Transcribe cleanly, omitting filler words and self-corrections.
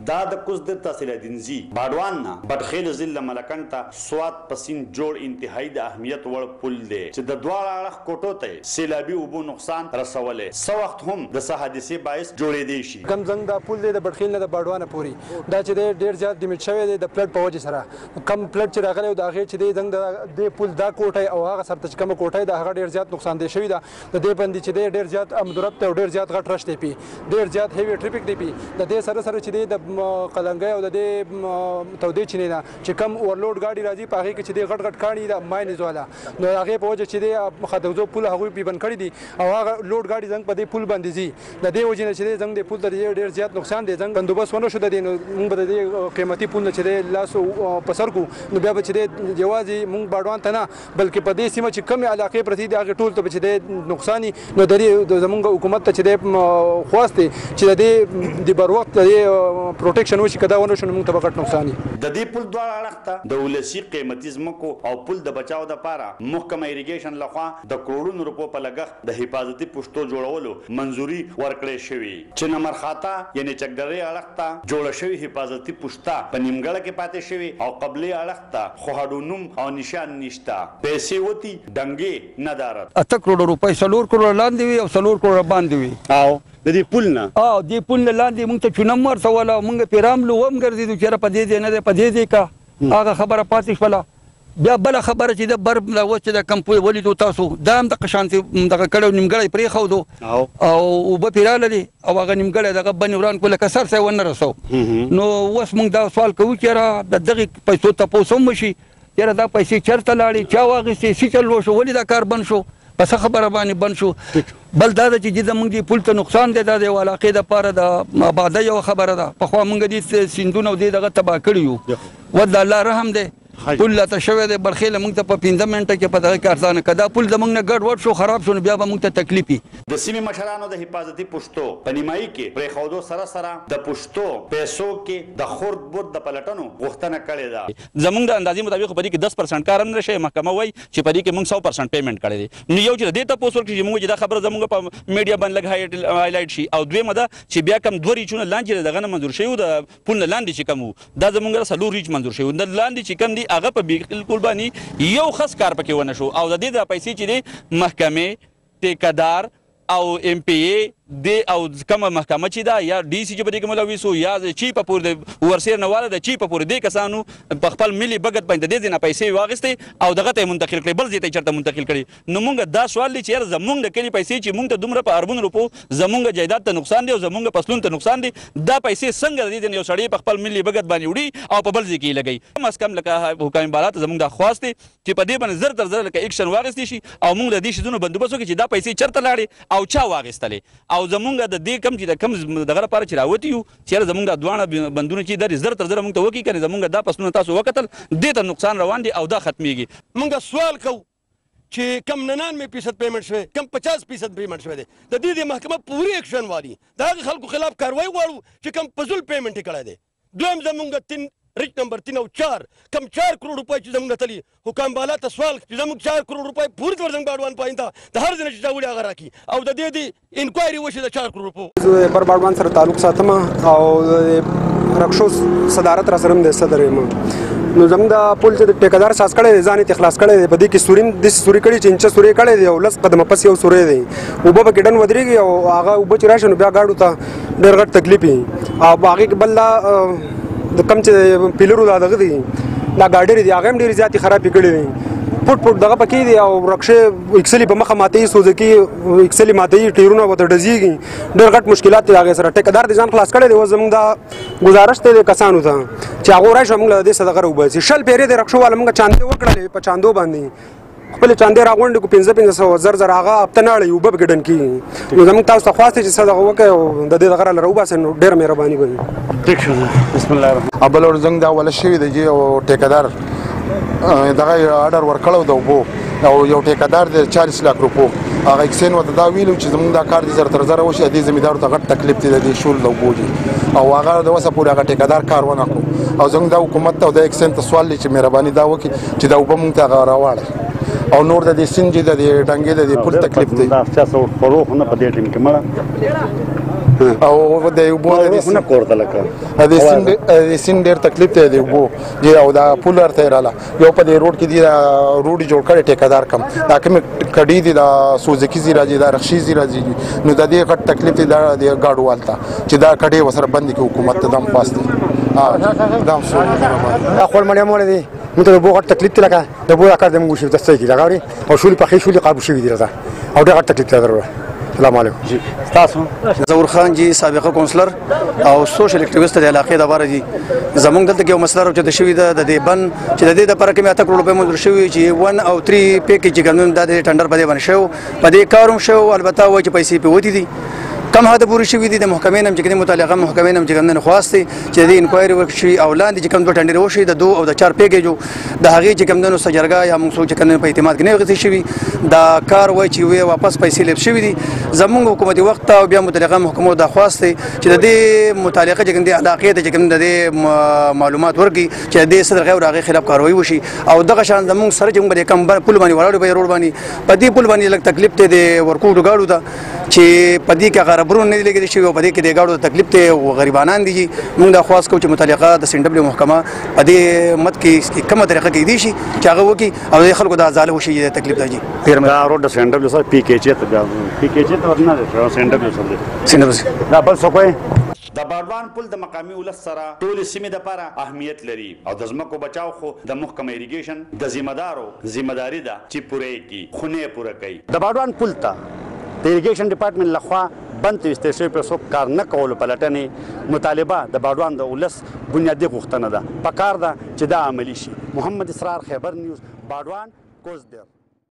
دا د کوزدر تحصیل دینزی باډوان نه بټخیل ضلع ملکن ته سوات پسین جوړ انتهایی د اهمیت وړ پل دی چې د دواړه اړخ کوټو ته سیلابي اوبو نقصان رسولې سو وخت هم د څه حادثې باعث جوړېدی شي کم زنګ دا پل دی د بټخیل نه د باډوانه پورې دا چې ډېر زیات ډیمیج شوی دی د فلډ په وجې سره کم فلډ چې راغلی و د هغې چې دی زنګ د پل دا کوټی او هغه سرته چې کومه کوټی ده هغه ډېر زیات نقصان دی شوي ده د دې باندې چې دی ډېر زیات امدورب دی او ډېر زیات غټ رش دی پی ډېر زیات هیوي ټریفیک دی پی د دې سره سره چې دی د قلنګۍ او د دې تودې چینې نه چې کم اورلوډ ګاډي راځي په هغې کې چې دی غټ غټ کاڼي د ماینز والا نو هغې په وجه چې دی خدوزو پل هغوی پې بند کړي دي او هغه لوډ ګاډي زنګ په دې پل باندې ځي د دې وجې نه چې دی زنګ د پل ته ډېر زیات نقصان دی زنګ بندوبست ونه شو د دې نو موږ به د دې قیمتي پل نه چې دی لاس په سر کړو نو بیا به چې دی یوازې موږ باډوان ته نه بلکې په دې سیمه چې کمې علاقې پرتې دي هغې ټول ته به چې دی نقصان نو د دې زموږ حکومت ته چې دی خواست دی چې د دې د بر وخت د دې پروټیکشن وشي که دا ونه شو نو موږ ته به غټ نقصان د دې پل دواړه اړخ ته د ولسي قیمتي ځمکو او پل د بچاو دپاره محکمه اریګیشن لخوا د کروڑونو روپو په لګښت د حفاظتي پشتو جوړولو منظوري ورکړې شوې چې نمر خاطه یعنې چکډرې اړخ ته جوړه شوې حفاظتي پشته په نیمګړه کې پاتې شوې او قبلې اړخ ته خو هډو نوم او نشان نشته پیسې وتي ډنګې نه دارد 8 کروڑ روپۍ 4 کروڑ لاندې وي او 4 کروڑ باندې وي او د دې پل نه دې پل نه لاندې موږ ته چونم ورسوله موږ پرې راملو هم ګرځېدو چېرې په دې ځای نه دی په دې ځای کا هغه خبره پاتې شوله بیا بله خبره چې د بر اوس چې د کم ولیدو تاسو دا هم دغه شانتې دغه کړی نیمګړی پرېښودو او اوبه پرې راغلې او هغه نیمګړی دغه بنې وران کړو لکه سر ځای ونه رسو نو اوس موږ دا سوال کوو چې یاره د دغې پیسو تپوس هم وشي یاره دا پیسې چېرته لاړې چا واخیستې څه چل وشو ولې دا کار بند شو په څه خبره باندې بند شو بل دا ده چې زموږ دې پل ته نقصان دی دا د یو علاقې دپاره د آبادۍ یوه خبره ده پخوا موږ دې سیندونه او دې دغه تباه کړي یو ود الله رحم دی پل لاته شوی دی برخیله موږ ته په 15 منټه کې په دغه کې ارزانه که دا پل زموږ نه ګډوډ شو خراب شو نو بیا به موږ ته تکلیف وي د سیمې مشرانو د حفاظتي پشتو په نیمایي کې پرېښودو سره سره د پشتو پیسو کې د خرد برد د پلټنو غوښتنه کړې ده زموږ د اندازې مطابق په دې کې 10% کار هم نشي محکمه وایي چې په دې کې موږ 100% پیمنټ کړی دی نو یو چې دې تپوس وکړي چې موږ چې دا خبره زموږ په میډیا باندې لږ هایلایټ شي او دویمه ده چې بیا کم 2 ریچونه لاندې دغه نه منظور شوي د پل نه لاندې چې کم وو دا زموږ 4 ریچ منظور شوي د لاندې چې کم دي هغه په بالکل باندې یو خاص کار پکې ونه شو او د دې د پیسې چې دی محکمې ټیکدار او ایم پی ای د او کومه محکمه چې ده یا ډي سي چې په دې کې ملوث و یا چی په پورې د ورسیر نه واله د چی په پورې دې کسانو په خپل ملي بګت باندې د دې نه پیسې واغستې او دغه ته منتقل کړي بل ځای ته چېرته منتقل کړي نو موږ دا سوال دی چې یاره زموږ د کلي پیسې چې موږ ته دومره په اربونو روپو زموږ جایداد ته نقصان دی او زموږ فصلونو ته نقصان دی دا پیسې څنګه د دې یو سړی په خپل ملي بګت باندې وړي او په بل ځای کې یې لګوي کم از کم لکه حکام بالا ته زموږ دا خواست دی چې په دې باندې زر تر زر لکه اکشن واغستې شي او موږ د دې شیزونو بندوبست وکړو چې دا پیسې چېرته لاړې او چا واغېستلې او زموږ د دې کم چې د کم دغه لپاره چې راوتي یو چېرې زموږ دا دواړه بندونه چې دا زر تر زره موږ ته وکړي که نه زموږ دا فصلونه تاسو وکتل دې ته نقصان روان دی او دا ختمیږي موږ سوال کوو چې کم 99% پیمنټ شوی کم 50% پیمنټ شوی دی د دې د محکمه پوری اکشن والی د هغه خلکو خلاف کاروایی غواړو چې کم فضول پیمنټ یې کړی دی دویم زموږ ریچ نمبر 3 او 4 کم 4 کروڑ روپۍ چې زموږ تلي حکام بالا ته سوال چې زموږ 4 کروڑ روپۍ پورې ورزنګ باډوان پاینده د هر ځای چې چا وړي هغه راکړي او د دې د انکوایري وشي د 4 کروڑ روپو پر باډوان سره تعلق ساتم او رکشو صدارت را سره د صدر یم نو زموږ د پل چې د ټیکدار ساس کړی دی ځان یې اخلاص کړی دی په دې کې سورین داسې سوري کړي چې انچه سوري کړی دی او 10 قدمه پس یو سوری دی اوبه پکې ډن ودرېږي او هغه اوبه چې راشي نو بیا ګاډو ته ډېر غټ تکلیف وي او په هغې کې بل د کم چې پیلرو دا دغه دي دا ګاډرې دي هغه هم ډېرې زیاتې خرابې کړې دي پټ پټ دغه پکې دي او رکشې اکسلي په مخه ماتوي سوزکي اکسلي ماتوي ټیرونه ورته ډزېږي ډېر غټ مشکلات دي هغې سره ټیکدار دې ځان خلاص کړی دی اوس زموږ دا گزارش دی کسانو ته چې هغه راشي موږ له دې څه دغه راوباسي 10 پیرې د رکشو والا موږ چاندې وکړلې په چاندو باندې خپل چاندې راغونډې کو 1500 زر هغه هفته نه اړوي اوبه پکې ډن کېږي نو زموږ تاسو ته خواست دی چې څه دغه وکړئ او د دې دغه راله راوباسئ نو ډېره مهرباني کوي ټیک شو بسم الله الرحمن او بل زنګ دا ولا شوی دی او ټیکدار دغه اډر ورکړو د اوبو او یو ټیکدار د 40 لک روپو هغه اکسین ورته دا ویلو چې زموږ دا کار دي زر تر زره وشي دې زمیندارو ته غټ تکلیف دی د شول د اوبو دي او هغه د وسه پورې هغه ټیکدار کار ونه کړو او زموږ د حکومت ته د اکسین ته سوال چې مهرباني دا وکړي چې دا اوبه موږ ته راواړي او نور د دې سنجي د ډنګې د پل تکلیف دی دا 600 فروخ نه په دې ټیم کې مړه او د اوبو نه کوړه لکه د سین ډېر تکلیف دی د اوبو او دا پول ورته رااله یو په دې روډ کې دی روډ جوړ کړی ټیکادار کم دا کوم کډی دی دا سوزکی زی راځي دا رخصي زی راځي نو د دې غټ تکلیف دی د گاډو والته چې دا کډی وسره بند کی حکومت ته دم پاس دی دام شو دا خپل منه مول دی مته د بوغه تکلیف ته لکه د بوغه کار د موږ شو تاسو کې لګاوري او شولې په خې شولې قابو شوی دی راځه او ډېر تکلیف ته درو السلام علیکم جی تاسو ظهور خان جی سابقه کونسلر او سوشل اکټیویسټ د علاقې د باره دي زمونږ دلته یو مسله راوچته شوې ده د دې بن چې د دې لپاره کې 8 کروڑ روپۍ منظور شوي چې 1 او 3 پیکیج قانون د ټندر په دې باندې شو په دې کاروم شو البته وایي چې پیسې په ودی دي کم هدا پوری شوې دي د محکمې نم چې متعلقه محکمې نم چې نه خواسته چې د انکوایري وکړي او لاندې چې کوم دوه ټندر وشي د 2 او د 4 پیکیجو د هغه چې کوم دنو سجرګا یا موږ سوچ کنه په اعتماد کې نه غوښتي شوی دا کار وای چې وی واپس پیسې لب شوی دي زمونږ حکومت وخت او بیا متعلقه محکمو د خواسته چې د دې متعلقه چې کوم د علاقې د کوم د معلومات ورکي چې د صدر غیر هغه خلاف کاروي وشي او دغه شان زمونږ سره چې موږ کم پول باندې ولاړو به روډ باندې په دې پول باندې لږ تکلیف ته د ورکوټو گاډو ته چې په دې کې غربرون نه لګیدي شي او په دې کې د گاډو تکلیف ته او غریبانان دي موږ د خاص کو چې متعلقه د سندبل محکمه په دې مت کې کومه طریقه کې دي شي چې هغه وکي او د خلکو د ازاله وشي د تکلیف دی پیر دا روډ سندبل سره پی کې چې ته پی کې چې ته ورنه ده سندبل سندبل دا بل څه کوي د باډوان پل د مقامی ولس سره ټول سیمې د لپاره اهمیت لري او د ځمکو بچاو خو د محکمه اریګیشن د ذمہداري ده چې پوره کی خونه پوره کوي د باډوان پل ته د اریګیشن ډپارټمنټ لخوا بند وستې په څوک کار نه کول پلټنې مطالبه د باډوان د ولس بنیادی غوښتنه ده پکار ده چې دا عملی شي محمد اسرار خیبر نیوز باډوان کوزدر